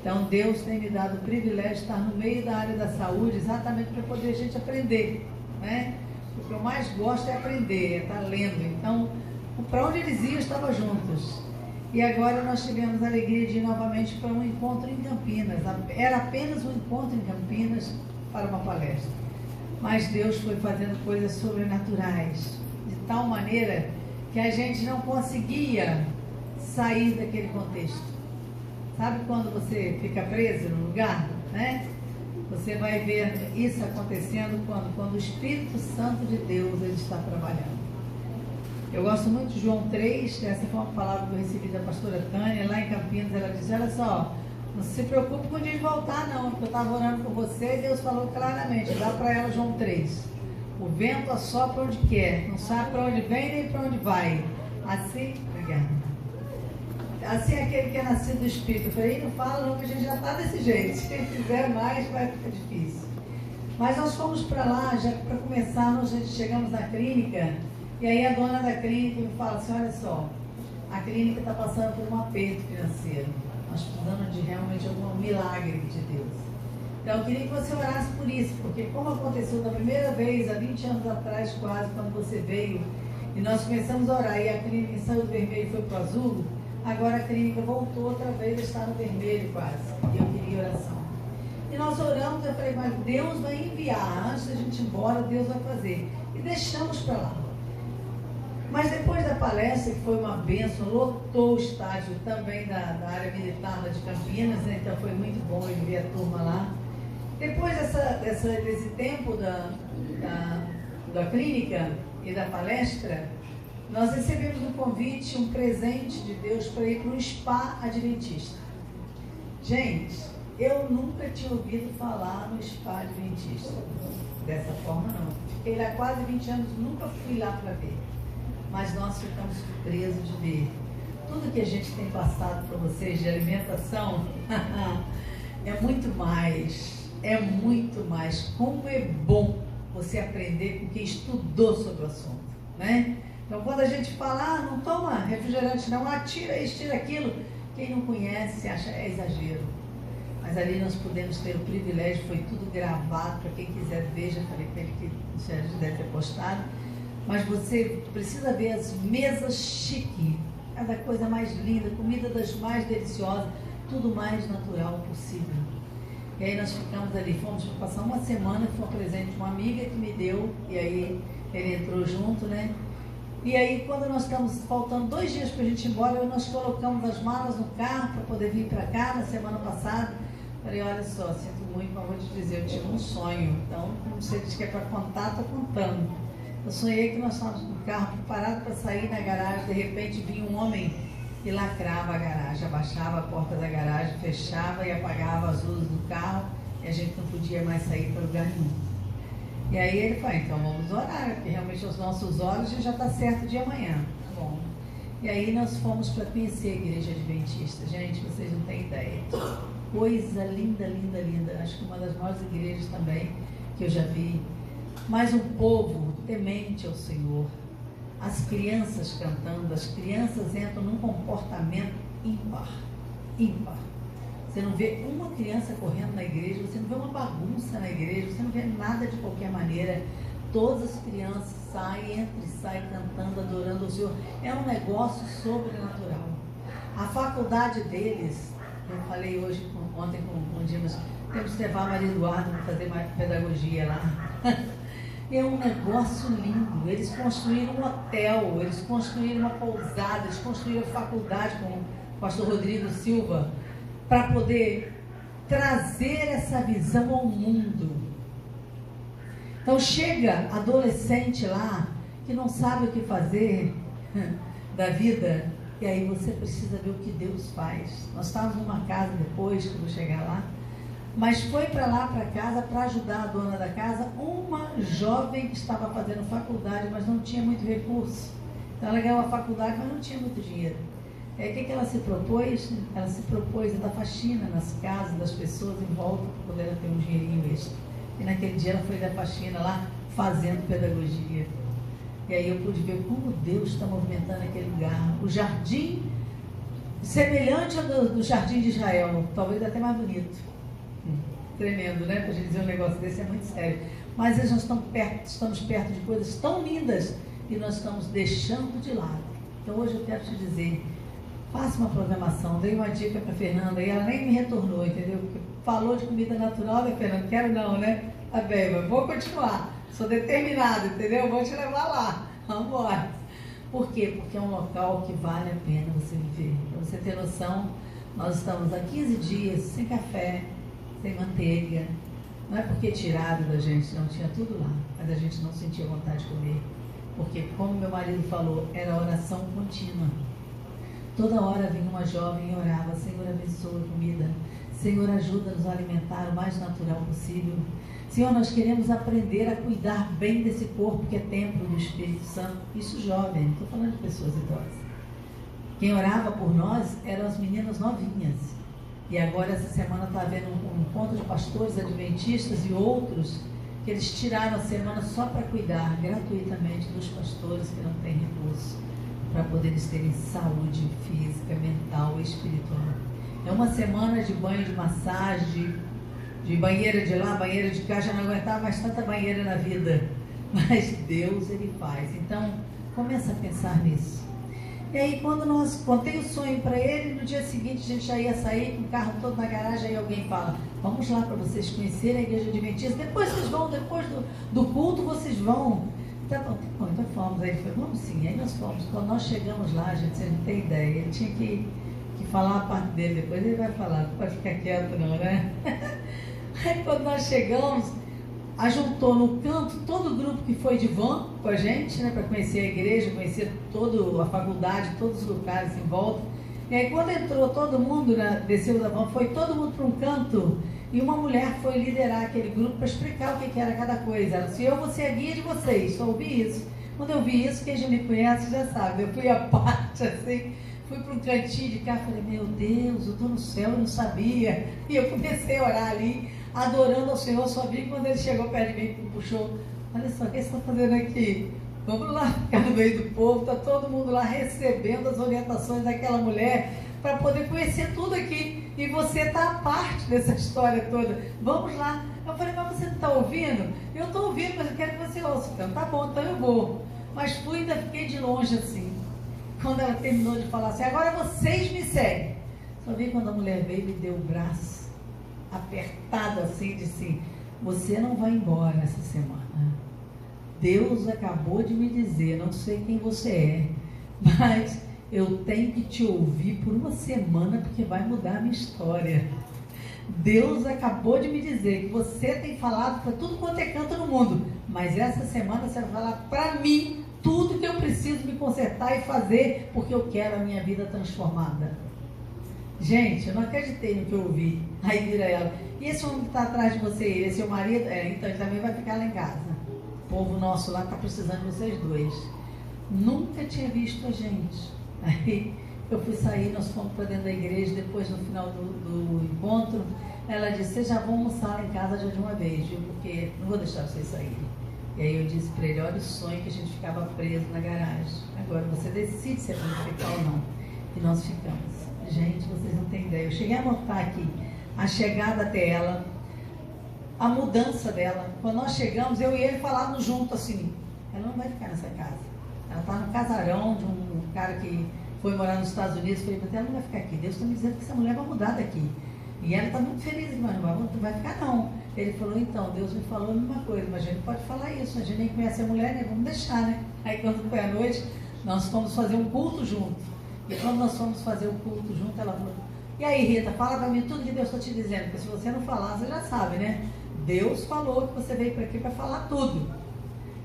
Então Deus tem me dado o privilégio de estar no meio da área da saúde, exatamente para poder a gente aprender, né? O que eu mais gosto é aprender, é estar lendo. Então, para onde eles iam, estavam juntos. E agora nós tivemos a alegria de ir novamente para um encontro em Campinas. Era apenas um encontro em Campinas para uma palestra. Mas Deus foi fazendo coisas sobrenaturais, de tal maneira que a gente não conseguia sair daquele contexto. Sabe quando você fica preso no lugar, né? Você vai ver isso acontecendo quando o Espírito Santo de Deus ele está trabalhando. Eu gosto muito de João 3, essa foi uma palavra que eu recebi da pastora Tânia, lá em Campinas. Ela disse, olha só, não se preocupe com o dia de voltar não, porque eu estava orando por você e Deus falou claramente, dá para ela João 3. O vento assopra onde quer, não sabe para onde vem nem para onde vai. Assim, obrigada. Assim é aquele que é nascido do Espírito. Eu falei, não fala não, que a gente já está desse jeito. Se quem quiser mais, vai ficar difícil. Mas nós fomos para lá, já para começar, nós chegamos na clínica, e aí a dona da clínica me fala assim, olha só, a clínica está passando por um aperto financeiro. Nós precisamos de realmente algum milagre de Deus. Então eu queria que você orasse por isso, porque como aconteceu da primeira vez, há 20 anos atrás quase, quando você veio, e nós começamos a orar, e a clínica saiu do vermelho e foi para o azul, agora a clínica voltou outra vez a estar no vermelho quase, e eu queria oração. E nós oramos, eu falei, mas Deus vai enviar, antes da gente ir embora, Deus vai fazer. E deixamos para lá. Mas depois da palestra, que foi uma bênção, lotou o estádio também da área militar lá de Campinas, né? Então foi muito bom ele ver a turma lá. Depois desse tempo da clínica e da palestra, nós recebemos um convite, um presente de Deus para ir para um spa adventista. Gente, eu nunca tinha ouvido falar no spa adventista. Dessa forma não. Fiquei lá quase 20 anos, nunca fui lá para ver. Mas nós ficamos surpresos de ver tudo que a gente tem passado para vocês de alimentação, é muito mais. Como é bom você aprender com quem estudou sobre o assunto, né? Então, quando a gente fala, não toma refrigerante não, tira isso, tira aquilo, quem não conhece acha é exagero. Mas ali nós podemos ter o privilégio, foi tudo gravado, para quem quiser ver, já falei para ele que já deve ter postado, mas você precisa ver as mesas chique, cada coisa mais linda, comida das mais deliciosas, tudo mais natural possível. E aí nós ficamos ali, fomos passar uma semana, que foi um presente de uma amiga que me deu, e aí ele entrou junto, né? E aí quando nós estamos faltando 2 dias para a gente ir embora, nós colocamos as malas no carro para poder vir para cá na semana passada. Falei, olha só, sinto muito, mas vou te dizer, eu tive um sonho, então como você diz que é para contar, estou contando. Eu sonhei que nós estávamos no carro preparado para sair na garagem, de repente vinha um homem e lacrava a garagem, abaixava a porta da garagem, fechava e apagava as luzes do carro e a gente não podia mais sair para lugar nenhum. E aí ele falou, então vamos orar, porque realmente os nossos olhos já está certo de amanhã. Tá bom. E aí nós fomos para conhecer a Igreja Adventista. Gente, vocês não têm ideia. Coisa linda, linda, linda. Acho que uma das maiores igrejas também que eu já vi. Mas um povo temente ao Senhor. As crianças cantando, as crianças entram num comportamento ímpar. Ímpar. Você não vê uma criança correndo na igreja, você não vê uma bagunça na igreja, você não vê nada de qualquer maneira. Todas as crianças saem, entram e saem cantando, adorando o Senhor. É um negócio sobrenatural. A faculdade deles, eu falei ontem com o Dimas, temos que levar a Maria Eduarda para fazer mais pedagogia lá. É um negócio lindo. Eles construíram um hotel, eles construíram uma pousada, eles construíram faculdade com o pastor Rodrigo Silva, para poder trazer essa visão ao mundo. Então chega adolescente lá, que não sabe o que fazer da vida, e aí você precisa ver o que Deus faz. Nós estávamos numa casa depois, que eu vou chegar lá, mas foi para lá, para casa, para ajudar a dona da casa, uma jovem que estava fazendo faculdade, mas não tinha muito recurso. Então ela ganhou a faculdade, mas não tinha muito dinheiro. O que ela se propôs? Ela se propôs a dar faxina nas casas das pessoas em volta para poder ter um dinheirinho extra. E naquele dia ela foi dar faxina lá, fazendo pedagogia. E aí eu pude ver como Deus está movimentando aquele lugar. O jardim, semelhante ao do jardim de Israel, talvez até mais bonito. Tremendo, né? Para a gente dizer um negócio desse é muito sério. Mas nós estamos perto de coisas tão lindas e nós estamos deixando de lado. Então hoje eu quero te dizer, faça uma programação, dei uma dica para a Fernanda e ela nem me retornou, entendeu? Porque falou de comida natural, né, Fernanda? Quero não, né? Tá bem, mas vou continuar. Sou determinada, entendeu? Vou te levar lá. Vamos embora. Por quê? Porque é um local que vale a pena você viver. Para você ter noção, nós estamos há 15 dias sem café, sem manteiga. Não é porque tiraram da gente, não tinha tudo lá, mas a gente não sentia vontade de comer. Porque, como meu marido falou, era oração contínua. Toda hora vinha uma jovem e orava, Senhor, abençoa a comida. Senhor, ajuda-nos a alimentar o mais natural possível. Senhor, nós queremos aprender a cuidar bem desse corpo que é templo do Espírito Santo. Isso jovem, não estou falando de pessoas idosas. Quem orava por nós eram as meninas novinhas. E agora, essa semana, está havendo um encontro de pastores adventistas e outros que eles tiraram a semana só para cuidar gratuitamente dos pastores que não têm recurso, para poder eles terem saúde física, mental e espiritual. É uma semana de banho de massagem, de banheira de lá, banheira de cá, já não aguentava mais tanta banheira na vida. Mas Deus, Ele faz. Então, começa a pensar nisso. E aí, quando nós contei o sonho para ele, no dia seguinte a gente já ia sair com o carro todo na garagem, aí alguém fala, vamos lá para vocês conhecerem a Igreja Adventista, depois vocês vão, depois do culto vocês vão. Tá bom, então fomos. Aí ele falou, vamos sim. Aí nós fomos. Quando nós chegamos lá, gente, você não tem ideia, ele tinha que falar a parte dele, depois ele vai falar, não pode ficar quieto não, né? Aí quando nós chegamos, ajuntou no canto todo o grupo que foi de van com a gente, né, para conhecer a igreja, conhecer toda a faculdade, todos os lugares em volta. E aí quando entrou todo mundo, né, desceu da van, foi todo mundo para um canto e uma mulher foi liderar aquele grupo para explicar o que era cada coisa. Ela disse, eu vou ser a guia de vocês, só ouvi isso. Quando eu vi isso, quem já me conhece já sabe, eu fui à parte assim, fui para um cantinho de cá, falei, meu Deus, eu estou no céu, eu não sabia. E eu comecei a orar ali, adorando ao Senhor, só vi quando ele chegou perto de mim e puxou, olha só, o que você está fazendo aqui? Vamos lá ficar no meio do povo, está todo mundo lá recebendo as orientações daquela mulher, para poder conhecer tudo aqui, e você está a parte dessa história toda, vamos lá. Eu falei, mas você não está ouvindo? Eu estou ouvindo, mas eu quero que você ouça. Então, tá bom, então eu vou. Mas fui e ainda fiquei de longe assim. Quando ela terminou de falar assim, agora vocês me seguem. Só vi quando a mulher veio e me deu o braço, apertado assim, disse, você não vai embora essa semana. Deus acabou de me dizer, não sei quem você é, mas eu tenho que te ouvir por uma semana, porque vai mudar a minha história. Deus acabou de me dizer que você tem falado para tudo quanto é canto no mundo, mas essa semana você vai falar para mim tudo que eu preciso me consertar e fazer, porque eu quero a minha vida transformada. Gente, eu não acreditei no que eu ouvi. Aí vira ela, e esse homem que está atrás de você, ele é seu marido? Então ele também vai ficar lá em casa. O povo nosso lá está precisando de vocês dois. Nunca tinha visto a gente. Aí eu fui sair, nós fomos para dentro da igreja, depois no final do encontro, ela disse, vocês já vão almoçar lá em casa já de uma vez, viu? Porque não vou deixar vocês saírem. E aí eu disse para ele, olha o sonho que a gente ficava preso na garagem. Agora você decide se é para ficar ou não. E nós ficamos. Gente, vocês não têm ideia. Eu cheguei a notar aqui a chegada até ela, a mudança dela. Quando nós chegamos, eu e ele falávamos junto assim, ela não vai ficar nessa casa. Ela está no casarão de um cara que foi morar nos Estados Unidos. Eu falei, mas ela não vai ficar aqui. Deus está me dizendo que essa mulher vai mudar daqui. E ela está muito feliz, mas não vai ficar não. Ele falou, então, Deus me falou a mesma coisa, mas a gente pode falar isso, a gente nem conhece a mulher, né? Vamos deixar, né? Aí quando foi à noite, nós fomos fazer um culto junto. E quando nós fomos fazer o culto junto, ela falou, e aí Rita, fala para mim tudo que Deus está te dizendo, porque se você não falar, você já sabe, né? Deus falou que você veio para aqui para falar tudo.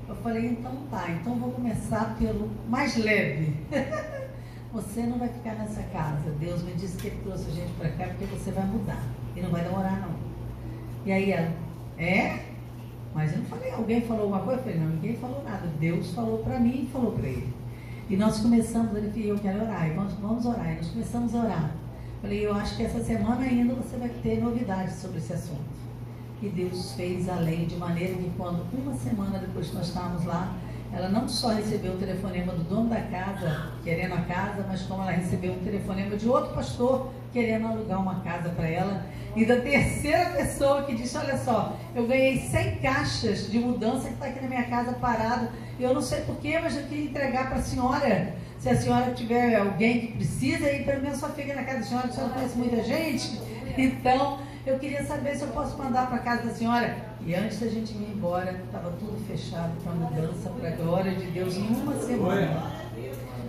Eu falei, então tá, então vou começar pelo mais leve. Você não vai ficar nessa casa. Deus me disse que ele trouxe a gente para cá porque você vai mudar. E não vai demorar não. E aí ela, mas eu não falei, alguém falou alguma coisa? Eu falei, não, ninguém falou nada. Deus falou para mim e falou para ele. E nós começamos, ele falou, eu quero orar, e vamos orar. E nós começamos a orar. Falei, eu acho que essa semana ainda você vai ter novidades sobre esse assunto. E Deus fez além, de maneira que quando uma semana depois que nós estávamos lá, ela não só recebeu o telefonema do dono da casa, querendo a casa, mas como ela recebeu um telefonema de outro pastor, querendo alugar uma casa para ela, e da terceira pessoa que disse, olha só, eu ganhei 100 caixas de mudança que está aqui na minha casa parado, eu não sei porquê, mas eu queria entregar para a senhora, se a senhora tiver alguém que precisa, e pelo menos só fica na casa da senhora, a senhora conhece muita gente, então eu queria saber se eu posso mandar para a casa da senhora. E antes da gente ir embora, estava tudo fechado para mudança, para a glória de Deus, em uma semana.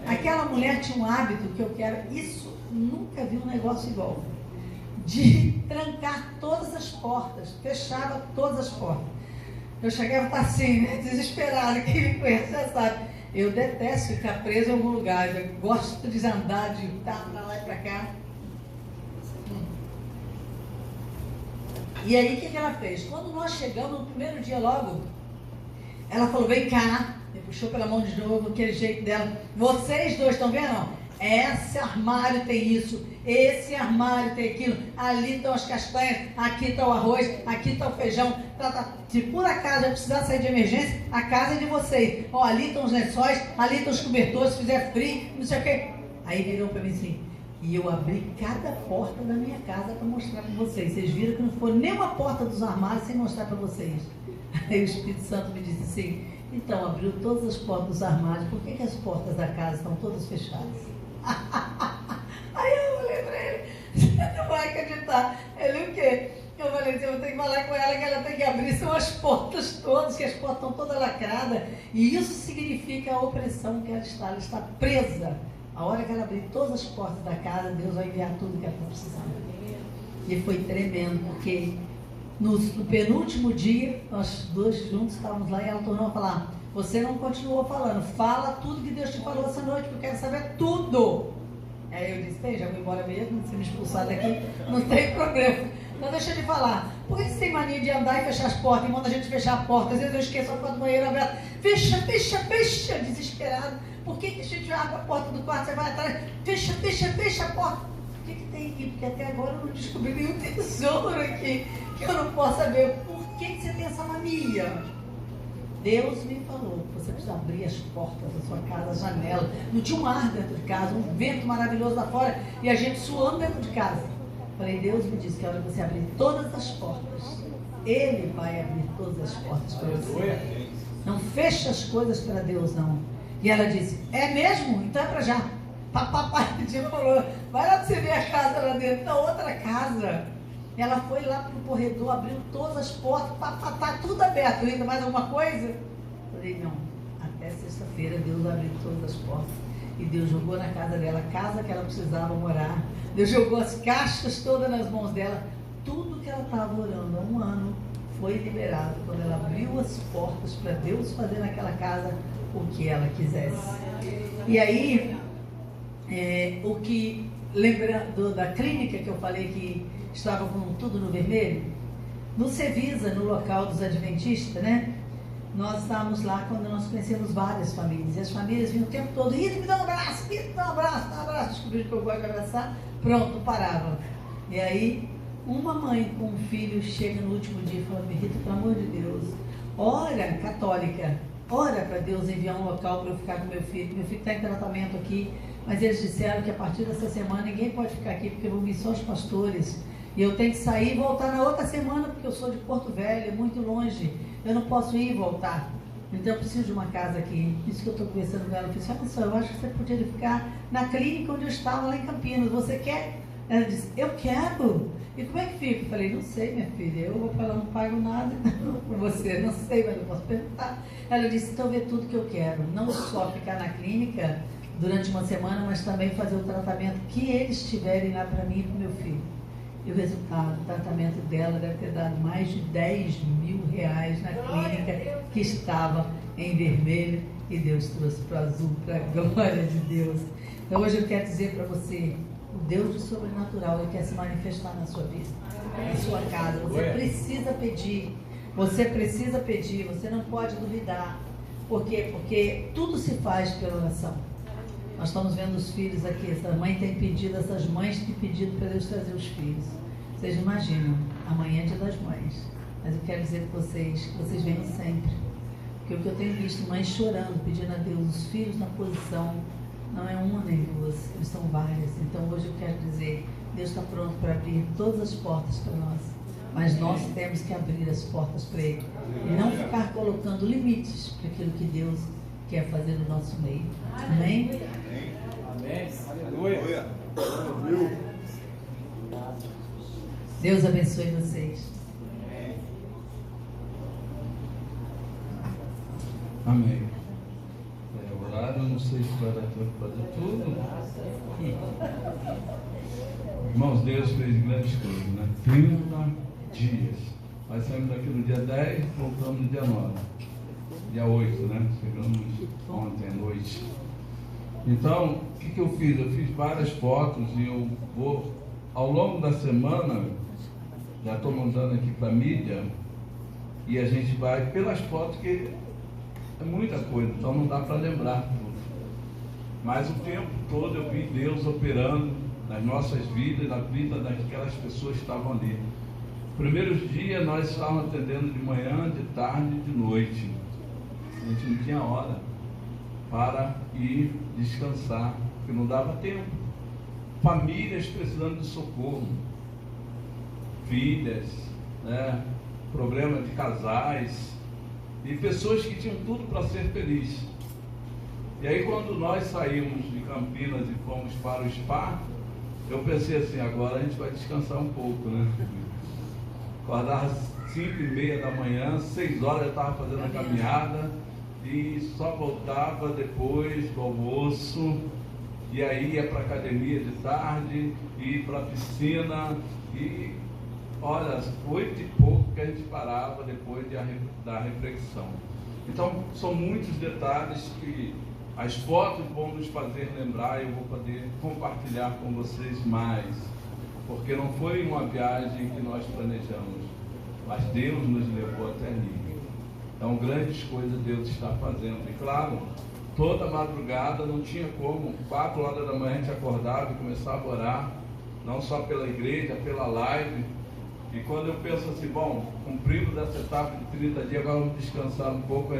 Aquela mulher tinha um hábito que eu quero, isso, nunca vi um negócio igual, de trancar todas as portas, fechava todas as portas. Eu chegava a estar assim, né, desesperada, quem me conhece já sabe. Eu detesto ficar preso em algum lugar, eu gosto de andar, de estar para lá e para cá. E aí o que ela fez? Quando nós chegamos no primeiro dia logo, ela falou, vem cá, me puxou pela mão de novo, aquele jeito dela, vocês dois estão vendo? Não? Esse armário tem isso, esse armário tem aquilo, ali estão as castanhas, aqui está o arroz, aqui está o feijão, se por acaso eu precisar sair de emergência, a casa é de vocês, ó, ali estão os lençóis, ali estão os cobertores, se fizer frio, não sei o quê. Aí virou para mim assim, e eu abri cada porta da minha casa para mostrar para vocês. Vocês viram que não foi nenhuma porta dos armários sem mostrar para vocês. Aí o Espírito Santo me disse assim, então abriu todas as portas dos armários, por que as portas da casa estão todas fechadas? Aí eu falei para ele, você não vai acreditar. Ele, o quê? Eu falei assim, eu vou ter que falar com ela que ela tem que abrir, são as portas todas, que as portas estão todas lacradas. E isso significa a opressão que ela está presa. A hora que ela abrir todas as portas da casa, Deus vai enviar tudo que ela está precisando. E foi tremendo, porque no penúltimo dia, nós dois juntos estávamos lá e ela tornou a falar, você não continuou falando, fala tudo que Deus te falou essa noite, porque eu quero saber tudo. Aí eu disse, já vou embora mesmo, se me expulsar daqui, não tem problema. Então deixa eu te falar. Por que você tem mania de andar e fechar as portas? E manda a gente fechar a porta. Às vezes eu esqueço a porta do banheiro aberta. Fecha, fecha, fecha, desesperado. Por que a gente abre a porta do quarto? Você vai atrás, fecha, fecha, fecha a porta. O que tem aqui? Porque até agora eu não descobri nenhum tesouro aqui que eu não possa ver. Por que você tem essa mania? Deus me falou que você precisa abrir as portas da sua casa, a janela. Não tinha um ar dentro de casa, um vento maravilhoso lá fora e a gente suando dentro de casa. Falei, Deus me disse que a hora que você abrir todas as portas, Ele vai abrir todas as portas para você. Não fecha as coisas para Deus, não. E ela disse, é mesmo? Então é para já. Papai falou, vai lá para você ver a casa lá dentro, da outra casa. Ela foi lá para o corredor, abriu todas as portas, tá tudo aberto. Ainda mais alguma coisa? Falei, não, até sexta-feira Deus abriu todas as portas. E Deus jogou na casa dela, a casa que ela precisava morar. Deus jogou as caixas todas nas mãos dela. Tudo que ela estava orando há um ano foi liberado quando ela abriu as portas para Deus fazer naquela casa o que ela quisesse. E aí, o que, lembrando da clínica que eu falei que estava com tudo no vermelho, no Cevisa, no local dos adventistas, né? Nós estávamos lá quando nós conhecemos várias famílias. E as famílias vinham o tempo todo, Rita, me dá um abraço, Rita, me dá um abraço, dá um abraço. Descobriram que eu gosto de abraçar, pronto, paravam. E aí, uma mãe com um filho chega no último dia e fala, Rita, pelo amor de Deus, ora, católica, ora para Deus enviar um local para eu ficar com meu filho está em tratamento aqui, mas eles disseram que a partir dessa semana ninguém pode ficar aqui, porque vão vir só os pastores. E eu tenho que sair e voltar na outra semana, porque eu sou de Porto Velho, é muito longe. Eu não posso ir e voltar. Então eu preciso de uma casa aqui. Isso que eu estou conversando com ela. Eu disse, olha só, eu acho que você poderia ficar na clínica onde eu estava, lá em Campinas. Você quer? Ela disse, eu quero. E como é que fica? Eu falei, não sei, minha filha. Eu vou falar, não pago nada por você. Não sei, mas eu posso perguntar. Ela disse, então vê tudo que eu quero. Não só ficar na clínica durante uma semana, mas também fazer o tratamento que eles tiverem lá para mim e para o meu filho. E o resultado, o tratamento dela deve ter dado mais de 10 mil reais na clínica que estava em vermelho e Deus trouxe para o azul, para a glória de Deus. Então hoje eu quero dizer para você, o Deus do sobrenatural, Ele quer se manifestar na sua vida, na sua casa. Você precisa pedir, você não pode duvidar. Por quê? Porque tudo se faz pela oração. Nós estamos vendo os filhos aqui, essa mãe tem pedido, essas mães têm pedido para Deus trazer os filhos. Vocês imaginam, amanhã é Dia das Mães, mas eu quero dizer para vocês que vocês venham sempre. Porque o que eu tenho visto, mães chorando, pedindo a Deus, os filhos na posição, não é uma nem duas, eles são várias. Então hoje eu quero dizer, Deus está pronto para abrir todas as portas para nós, mas nós temos que abrir as portas para Ele e não ficar colocando limites para aquilo que Deus quer fazer no nosso meio. Amém? Amém. Aleluia. Deus abençoe vocês. Amém. O horário, eu não sei se vai dar tempo para fazer tudo. Irmãos, Deus fez grandes coisas, né? 30 dias. Nós saímos daqui no dia 10, voltamos no dia 9. Dia 8, né? Chegamos ontem à noite. Então, o que eu fiz? Eu fiz várias fotos e eu vou, ao longo da semana, já estou mandando aqui para a mídia, e a gente vai pelas fotos, que é muita coisa, então não dá para lembrar tudo. Mas o tempo todo eu vi Deus operando nas nossas vidas, na vida daquelas pessoas que estavam ali. Primeiros dias nós estávamos atendendo de manhã, de tarde e de noite. A gente não tinha hora para ir descansar, porque não dava tempo. Famílias precisando de socorro, filhas, né? Problema de casais, e pessoas que tinham tudo para ser felizes. E aí quando nós saímos de Campinas e fomos para o spa, eu pensei assim, agora a gente vai descansar um pouco, né? Acordava às 5h30 da manhã, 6 horas eu estava fazendo a caminhada, e só voltava depois do almoço, e aí ia para a academia de tarde, ia para a piscina, e olha, às 8 e pouco que a gente parava depois da reflexão. Então são muitos detalhes que as fotos vão nos fazer lembrar, e eu vou poder compartilhar com vocês mais. porque não foi uma viagem que nós planejamos, mas Deus nos levou até ali. Então, grandes coisas Deus está fazendo. E claro, toda madrugada não tinha como, 4 horas da manhã a gente acordava e começava a orar, não só pela igreja, pela live. E quando eu penso assim, bom, cumprimos essa etapa de 30 dias, agora vamos descansar um pouco.